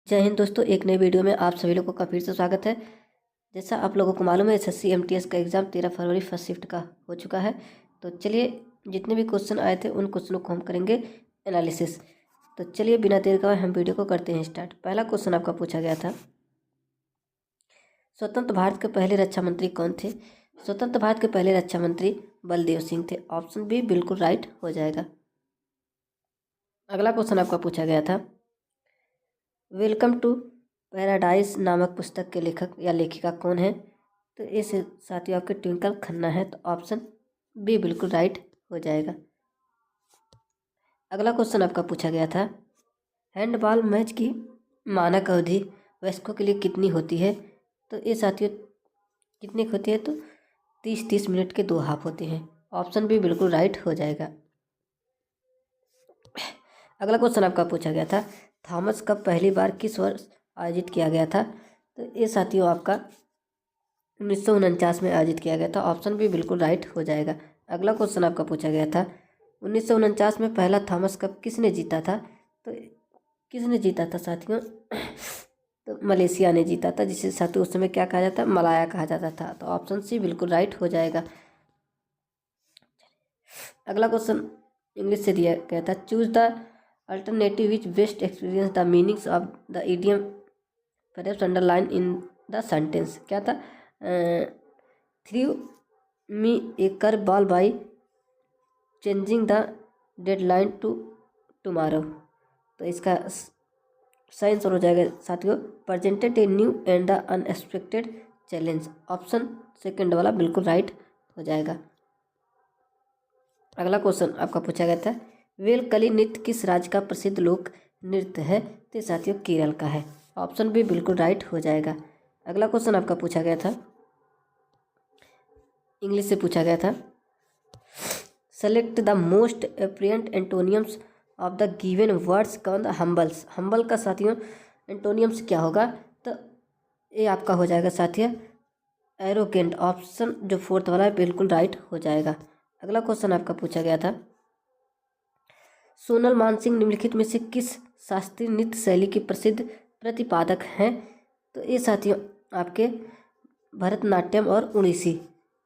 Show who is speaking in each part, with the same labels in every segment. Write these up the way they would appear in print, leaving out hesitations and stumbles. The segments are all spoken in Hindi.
Speaker 1: जय हिंद दोस्तों, एक नई वीडियो में आप सभी लोगों का फिर से स्वागत है। जैसा आप लोगों को मालूम है, एसएससी एमटीएस का एग्ज़ाम 13 फरवरी फर्स्ट शिफ्ट का हो चुका है। तो चलिए, जितने भी क्वेश्चन आए थे उन क्वेश्चनों को हम करेंगे एनालिसिस। तो चलिए, बिना देर का हम वीडियो को करते हैं स्टार्ट। पहला क्वेश्चन आपका पूछा गया था, स्वतंत्र भारत के पहले रक्षा मंत्री कौन थे? स्वतंत्र भारत के पहले रक्षा मंत्री बलदेव सिंह थे। ऑप्शन बी बिल्कुल राइट हो जाएगा। अगला क्वेश्चन आपका पूछा गया था, वेलकम टू पैराडाइज नामक पुस्तक के लेखक या लेखिका कौन है? तो इस साथियों आपके ट्विंकल खन्ना है। तो ऑप्शन बी बिल्कुल राइट हो जाएगा। अगला क्वेश्चन आपका पूछा गया था, हैंडबॉल मैच की मानक अवधि वयस्कों के लिए कितनी होती है? तो ये साथियों कितनी होती है? तो 30 मिनट के 2 हाफ होते हैं। ऑप्शन बी बिल्कुल राइट हो जाएगा। अगला क्वेश्चन आपका पूछा गया था, थॉमस कप पहली बार किस वर्ष आयोजित किया गया था? तो ये साथियों आपका 1949 में आयोजित किया गया था। ऑप्शन भी बिल्कुल राइट हो जाएगा। अगला क्वेश्चन आपका पूछा गया था, 1949 में पहला थॉमस कप किसने जीता था? तो किसने जीता था साथियों? तो मलेशिया ने जीता था, जिसे साथियों उस समय क्या कहा जाता, मलाया कहा जाता था। तो ऑप्शन सी बिल्कुल राइट हो जाएगा। अगला क्वेश्चन इंग्लिश से दिया गया था, choose the alternative which best experience the meanings of the idiom perhaps underline in the sentence. क्या था? Threw me a curveball by changing the deadline to tomorrow. तो इसका सही आंसर हो जाएगा साथियों, presented a new and the unexpected challenge. Option second वाला बिल्कुल राइट हो जाएगा। अगला क्वेश्चन आपका पूछा गया था, वेलकली नृत्य किस राज्य का प्रसिद्ध लोक नृत्य है? तो साथियों केरल का है। ऑप्शन भी बिल्कुल राइट हो जाएगा। अगला क्वेश्चन आपका पूछा गया था, इंग्लिश से पूछा गया था, select the most appropriate antonyms of the given words कौन हम्बल्स। हम्बल का साथियों एंटोनियम्स क्या होगा? तो ये आपका हो जाएगा साथियों एरोगेंट। ऑप्शन जो फोर्थ वाला है बिल्कुल राइट हो जाएगा। अगला क्वेश्चन आपका पूछा गया था, सोनल मानसिंह निम्नलिखित में से किस शास्त्रीय नृत्य शैली के प्रसिद्ध प्रतिपादक हैं? तो ये साथियों आपके भरतनाट्यम और उड़ीसी।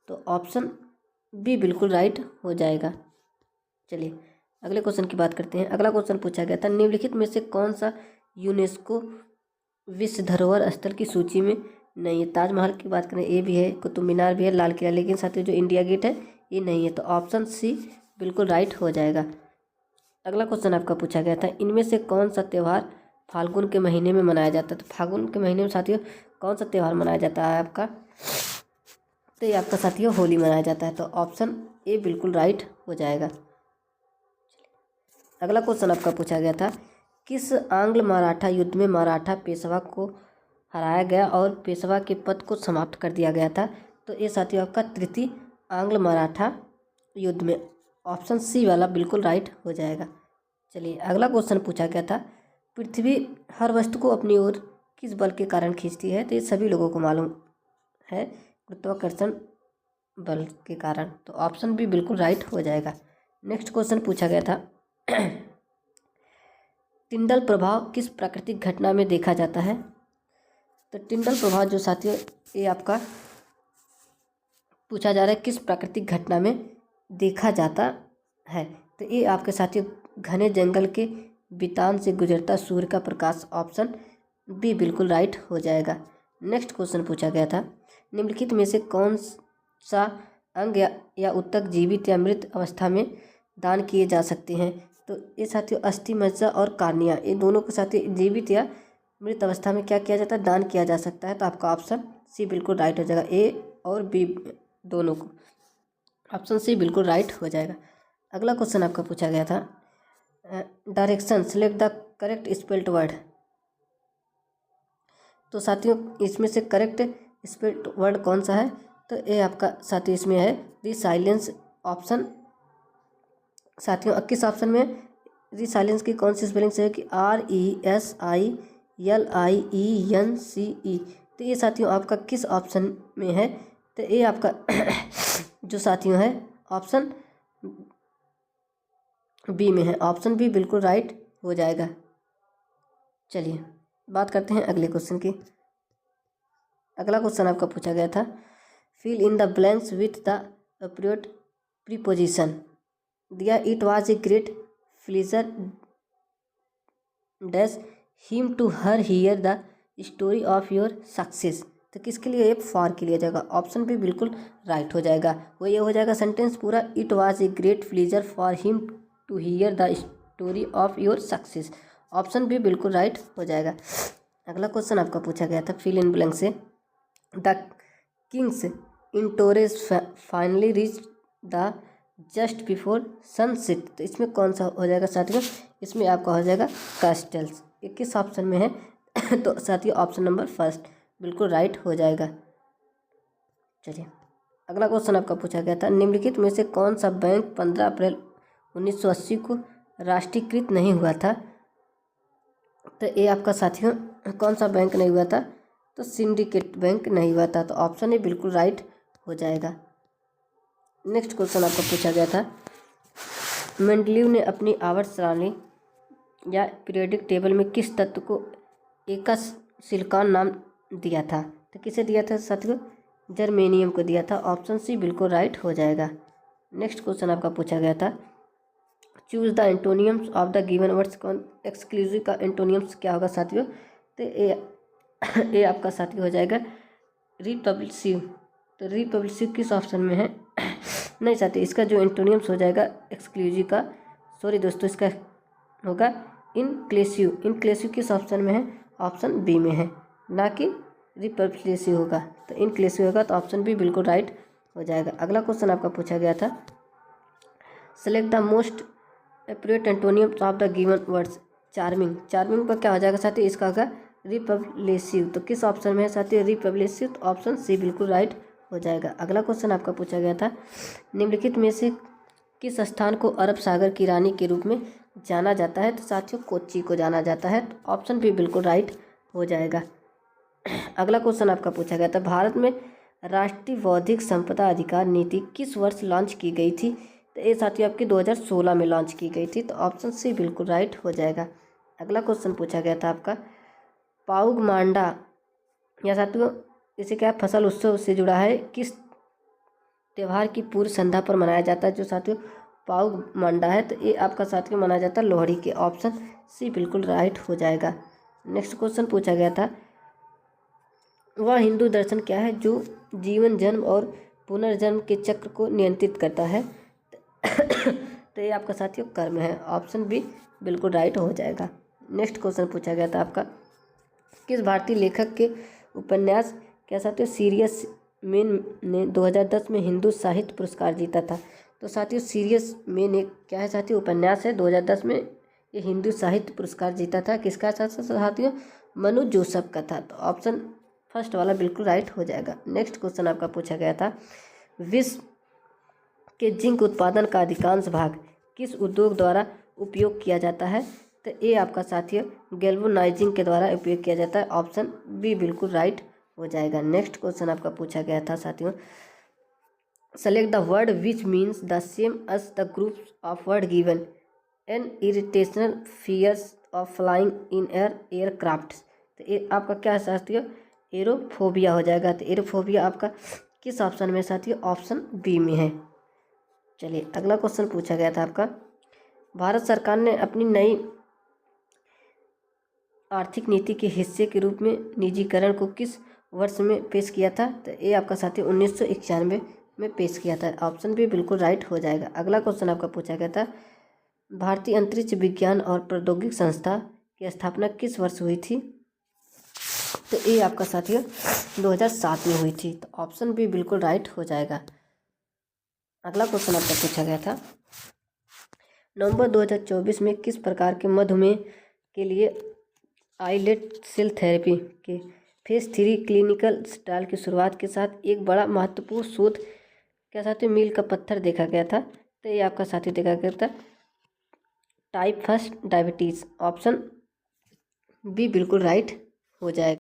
Speaker 1: तो ऑप्शन बी बिल्कुल राइट हो जाएगा। चलिए अगले क्वेश्चन की बात करते हैं। अगला क्वेश्चन पूछा गया था, निम्नलिखित में से कौन सा यूनेस्को विश्व धरोहर स्थल की सूची में नहीं है? ताजमहल की बात करें, ये भी है, कुतुब मीनार भी है, लाल किला, लेकिन साथियों जो इंडिया गेट है ये नहीं है। तो ऑप्शन सी बिल्कुल राइट हो जाएगा। अगला क्वेश्चन आपका पूछा गया था, इनमें से कौन सा त्यौहार फाल्गुन के महीने में मनाया जाता है? तो फाल्गुन के महीने में साथियों कौन सा त्यौहार मनाया जाता है आपका? तो ये आपका साथियों होली मनाया जाता है। तो ऑप्शन ए बिल्कुल राइट हो जाएगा। अगला क्वेश्चन आपका पूछा गया था, किस आंग्ल मराठा युद्ध में मराठा पेशवा को हराया गया और पेशवा के पद को समाप्त कर दिया गया था? तो ये साथियों आपका तृतीय आंग्ल मराठा युद्ध में। ऑप्शन सी वाला बिल्कुल राइट हो जाएगा। चलिए अगला क्वेश्चन पूछा गया था, पृथ्वी हर वस्तु को अपनी ओर किस बल के कारण खींचती है? तो ये सभी लोगों को मालूम है, गुरुत्वाकर्षण बल के कारण। तो ऑप्शन भी बिल्कुल राइट हो जाएगा। नेक्स्ट क्वेश्चन पूछा गया था, टिंडल प्रभाव किस प्राकृतिक घटना में देखा जाता है? तो टिंडल प्रभाव जो साथियों ये आपका पूछा जा रहा है किस प्राकृतिक घटना में देखा जाता है? तो ये आपके साथियों घने जंगल के बितान से गुजरता सूर्य का प्रकाश। ऑप्शन बी बिल्कुल राइट हो जाएगा। नेक्स्ट क्वेश्चन पूछा गया था, निम्नलिखित में से कौन सा अंग या ऊतक जीवित या मृत अवस्था में दान किए जा सकते हैं? तो ये साथियों अस्थि मज्जा और कार्निया, ये दोनों के साथ जीवित या मृत अवस्था में क्या किया जाता है? दान किया जा सकता है। तो आपका ऑप्शन सी बिल्कुल राइट हो जाएगा। ए और बी दोनों को, ऑप्शन सी बिल्कुल राइट हो जाएगा। अगला क्वेश्चन आपका पूछा गया था, direction select the correct spelled word. तो साथियों इसमें से करेक्ट स्पेल्ड वर्ड कौन सा है? तो ये आपका साथियों इसमें है रिसाइलेंस। ऑप्शन साथियों किस ऑप्शन में रिसाइलेंस की कौन सी स्पेलिंग से है कि RESILIENCE। तो ये साथियों आपका किस ऑप्शन में है? तो ये आपका जो साथियों है ऑप्शन बी में है। ऑप्शन बी बिल्कुल राइट हो जाएगा। चलिए बात करते हैं अगले क्वेश्चन की। अगला क्वेश्चन आपका पूछा गया था, fill in the blanks with the appropriate preposition. दिया, it was a great pleasure dash him to her hear the story of your success. तो किसके लिए? फॉर के लिए जाएगा। ऑप्शन भी बिल्कुल राइट हो जाएगा। वो ये हो जाएगा सेंटेंस पूरा, it was a great pleasure for him to hear the story of your success. Option भी बिल्कुल राइट हो जाएगा। अगला क्वेश्चन आपका पूछा गया था, फिल इन ब्लैंक से, the kings in storage finally reach the just before sunset. तो इसमें कौन सा हो जाएगा साथियों? इसमें आपका हो जाएगा कैस्टल्स। ये किस ऑप्शन में है? तो साथियों ऑप्शन नंबर फर्स्ट बिल्कुल राइट हो जाएगा। चलिए अगला क्वेश्चन आपका पूछा गया था, निम्नलिखित में से कौन सा बैंक 15 अप्रैल 1980 को राष्ट्रीयकृत नहीं हुआ था? तो ये आपका साथियों कौन सा बैंक नहीं हुआ था? तो सिंडिकेट बैंक नहीं हुआ था। तो ऑप्शन ए बिल्कुल राइट हो जाएगा। नेक्स्ट क्वेश्चन आपको पूछा गया था, मेंडलीव ने अपनी आवर्त सारणी या पीरियोडिक टेबल में किस तत्व को एका सिलिकॉन नाम दिया था? तो किसे दिया था साथियों? जर्मेनियम को दिया था। ऑप्शन सी बिल्कुल राइट हो जाएगा। नेक्स्ट क्वेश्चन आपका पूछा गया था, choose the एंटोनियम्स of the given words. कौन एक्सक्लूसिव का एंटोनियम्स क्या होगा साथियों? तो ये आपका साथियों हो जाएगा रिपल्सिव। तो रिपल्सिव किस ऑप्शन में है? नहीं साथियों, इसका जो एंटोनियम्स हो जाएगा एक्सक्लूसिव का, सॉरी दोस्तों, इसका होगा इनक्लूसिव। इनक्लूसिव किस ऑप्शन में है? ऑप्शन बी में है, ना कि रिपल्सिव होगा। तो इनक्लूसिव होगा, तो ऑप्शन बी बिल्कुल राइट हो जाएगा। अगला क्वेश्चन आपका पूछा गया था, select the most appropriate एंटोनियम्स of the given words. Charming. Charming पर क्या हो जाएगा साथियों? इसका होगा रिपल्सिव। तो किस ऑप्शन में है साथियों? रिपल्सिव। तो ऑप्शन सी बिल्कुल राइट हो जाएगा। अगला क्वेश्चन आपका पूछा गया था, निम्नलिखित में से किस स्थान को अरब सागर की रानी के रूप में जाना जाता है? तो साथियों कोच्चि को जाना जाता है। तो ऑप्शन भी बिल्कुल राइट हो जाएगा। अगला क्वेश्चन आपका पूछा गया था, भारत में राष्ट्रीय बौद्धिक संपदा अधिकार नीति किस वर्ष लॉन्च की गई थी? तो ये साथियों आपकी 2016 में लॉन्च की गई थी। तो ऑप्शन सी बिल्कुल राइट हो जाएगा। अगला क्वेश्चन पूछा गया था आपका, पाउग मांडा या साथियों इसे क्या फसल उत्सव से जुड़ा है, किस त्यौहार की पूर्व संध्या पर मनाया जाता है? जो साथियों पाउग मांडा है, तो ये आपका साथियों मनाया जाता है लोहड़ी के। ऑप्शन सी बिल्कुल राइट हो जाएगा। नेक्स्ट क्वेश्चन पूछा गया था, वह हिंदू दर्शन क्या है जो जीवन, जन्म और पुनर्जन्म के चक्र को नियंत्रित करता है? तो ये आपका साथियों कर्म है। ऑप्शन बी बिल्कुल राइट हो जाएगा। नेक्स्ट क्वेश्चन पूछा गया था आपका, किस भारतीय लेखक के उपन्यास क्या साथियों सीरियस मेन ने 2010 में हिंदू साहित्य पुरस्कार जीता था? तो साथियों सीरियस मेन एक क्या है साथियों उपन्यास है, 2010 में ये हिंदू साहित्य पुरस्कार जीता था। किसका साथियों? मनु जोसफ का था। तो ऑप्शन फर्स्ट वाला बिल्कुल राइट हो जाएगा। नेक्स्ट क्वेश्चन आपका पूछा गया था, विश्व के जिंक उत्पादन का अधिकांश भाग किस उद्योग द्वारा उपयोग किया जाता है? तो ये आपका साथियों गैल्वेनाइजिंग के द्वारा उपयोग किया जाता है। ऑप्शन बी बिल्कुल राइट हो जाएगा। नेक्स्ट क्वेश्चन आपका पूछा गया था साथियों, select the word which means the same as the group of word given, an irrational fears of flying in aircraft. तो ये आपका क्या है साथियों? एरोफोबिया हो जाएगा। तो एरोफोबिया आपका किस ऑप्शन में साथियों? ऑप्शन बी में है। चलिए अगला क्वेश्चन पूछा गया था आपका, भारत सरकार ने अपनी नई आर्थिक नीति के हिस्से के रूप में निजीकरण को किस वर्ष में पेश किया था? तो ये आपका साथी 1991 में पेश किया था। ऑप्शन भी बिल्कुल राइट हो जाएगा। अगला क्वेश्चन आपका पूछा गया था, भारतीय अंतरिक्ष विज्ञान और प्रौद्योगिकी संस्था की स्थापना किस वर्ष हुई थी? तो ये आपका साथियों 2007 में हुई थी। तो ऑप्शन भी बिल्कुल राइट हो जाएगा। अगला क्वेश्चन आपका पूछा गया था, नवंबर 2024 में किस प्रकार के मधुमेह के लिए आइलेट सेल थेरेपी के फेज 3 क्लिनिकल ट्रायल की शुरुआत के साथ एक बड़ा महत्वपूर्ण शोध क्या साथी मील का पत्थर देखा गया था? तो ये आपका साथी देखा गया था टाइप 1 डायबिटीज़। ऑप्शन बी बिल्कुल राइट हो जाएगा।